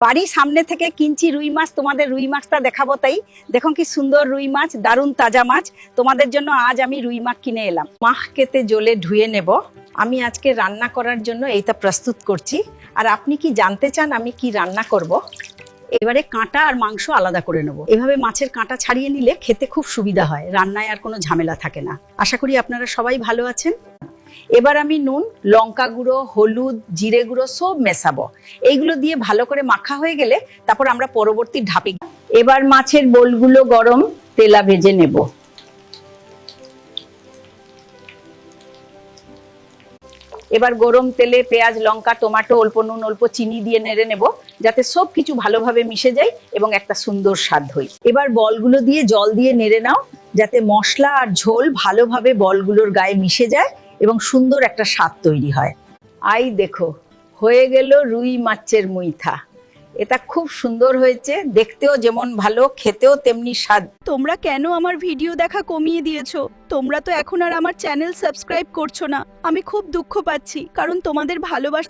বাড়ির সামনে থেকে কিনছি রুই মাছ, তোমাদের রুই মাছটা দেখাবো। তাই দেখো কি সুন্দর রুই মাছ, দারুণ তাজা মাছ। তোমাদের জন্য আজ আমি রুই মাছ কিনে এলাম। মাখ কেটে জলে ধুয়ে নেব। আমি আজকে রান্না করার জন্য এইটা প্রস্তুত করছি। আর আপনি কি জানতে চান আমি কি রান্না করব? এবারে কাঁটা আর মাংস আলাদা করে নেব। এভাবে মাছের কাঁটা ছাড়িয়ে নিলে খেতে খুব সুবিধা হয়, রান্নায় আর কোনো ঝামেলা থাকে না। আশা করি আপনারা সবাই ভালো আছেন। এবার আমি নুন, লঙ্কা গুঁড়ো, হলুদ, জিরে গুঁড়ো সব মেশাবো। এইগুলো দিয়ে ভালো করে মাখা হয়ে গেলে তারপর আমরা পরবর্তী ধাপে। এবার মাছের বোলগুলো গরম তেলা ভেজে নেব। এবার গরম তেলে পেঁয়াজ, লঙ্কা, টমেটো, অল্প নুন, অল্প চিনি দিয়ে নেড়ে নেব, যাতে সব কিছু ভালোভাবে মিশে যায় এবং একটা সুন্দর স্বাদ হয়। এবার বলগুলো দিয়ে জল দিয়ে নেড়ে নাও, যাতে মশলা আর ঝোল ভালোভাবে বলগুলোর গায়ে মিশে যায় এবং সুন্দর একটা স্বাদ তৈরি হয়। আই দেখো, হয়ে গেল রুই মাছের মুইথা। এটা খুব সুন্দর হয়েছে, দেখতেও যেমন ভালো, খেতেও তেমনি স্বাদ। তোমরা কেন আমার ভিডিও দেখা কমিয়ে দিয়েছো? তোমরা তো এখন আর আমার চ্যানেল সাবস্ক্রাইব করছো না। আমি খুব দুঃখ পাচ্ছি, কারণ তোমাদের ভালোবাসা